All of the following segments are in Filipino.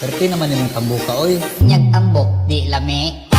Perti naman yung tambuka, oy. Nyag tambok, di lami.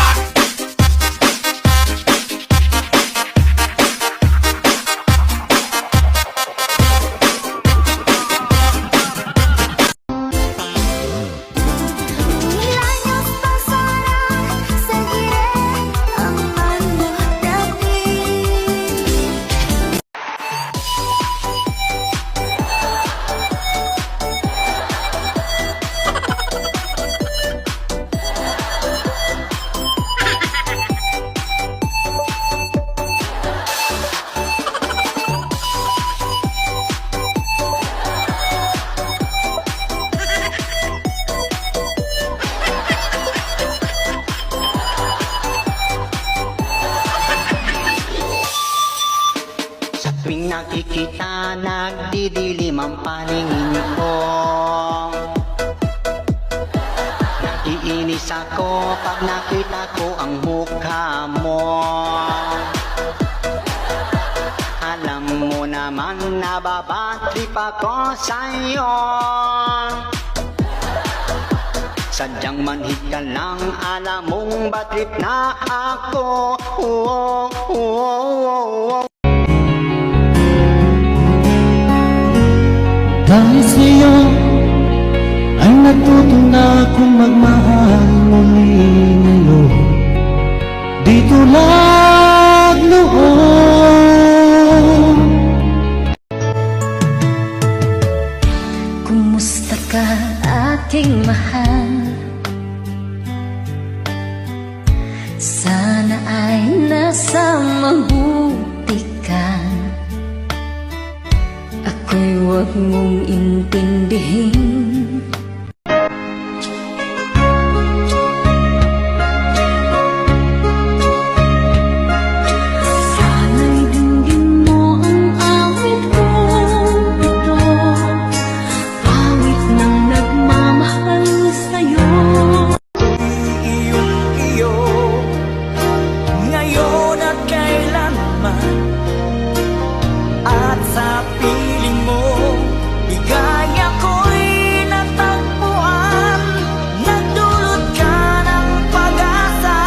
Tuwing nakikita, nagdidilim ang paningin ko. Naiinis ako pag nakita ko ang mukha mo. Alam mo naman na babatrip ako sa'yo. Sadyang manhid ka lang, alam mong batrip na ako. Dahil sa'yo ay natuto na akong magmahal muli ngayon. Di tulad noon. Kumusta ka, aking mahal? Sana ay nasa mabuti ka. Ako'y huwag mong intindihin. Sana'y dinggin mo ang awit kong ito, awit ng nagmamahal sa'yo. Iyong-iyo, ngayon at kailanman, at sa piling mo, ligaya ko'y natagpuan. Nagdulot ka ng pag-asa,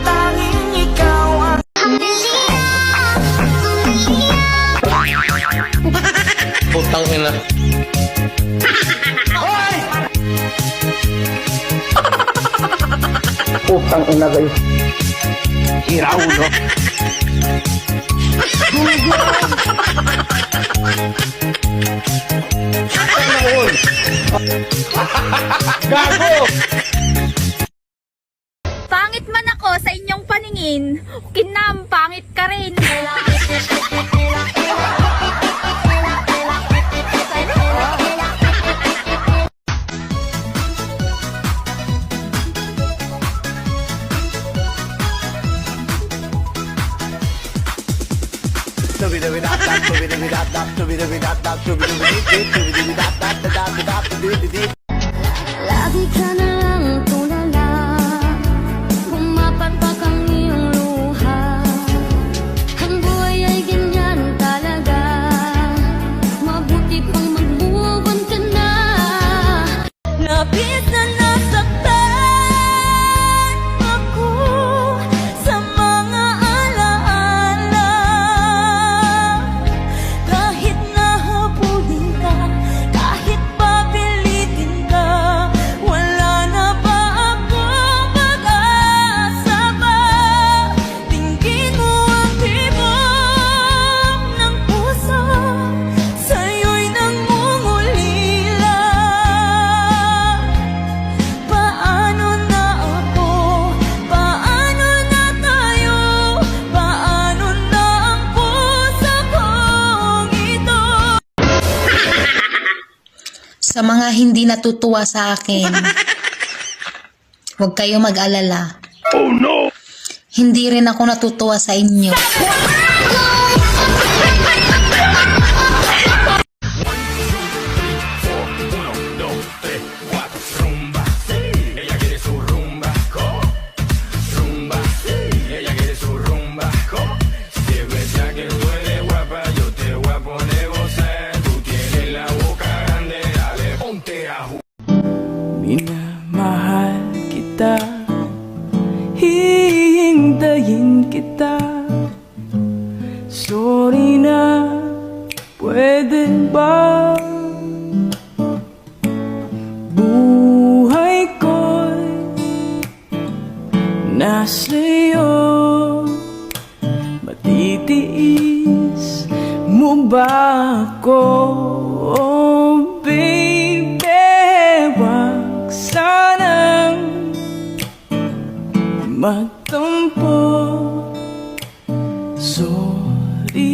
tanging ikaw ang Putang ina. Putang ina kayo. Hira ulo. Gago! Pangit man ako sa inyong paningin, kinam, pangit ka rin. Lagi ka na lang tulala, pumapatak ang iyong luha. Ang buhay ay ganyan talaga, mabuti pang mag-move on ka na. Labis na nasaktan ako sa mga alaala. Kahit nahabulin ka, kahit papilitin ka, wala na ba akong pag-asa pa? Tingin mo ang tibok ng puso, sa'yo'y nangungulila. Paano na ako? Paano na tayo? Paano na ang puso kong ito? Sa mga hindi natutuwa sa akin, huwag kayo mag-alala. Oh no! Hindi rin ako natutuwa sa inyo. kita. Sorry na, pwede ba? Buhay ko'y nasa'yo. Matitiis mo ba ako? Oh baby, wag sanang magtampo. Sorry,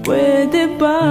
pwede ba?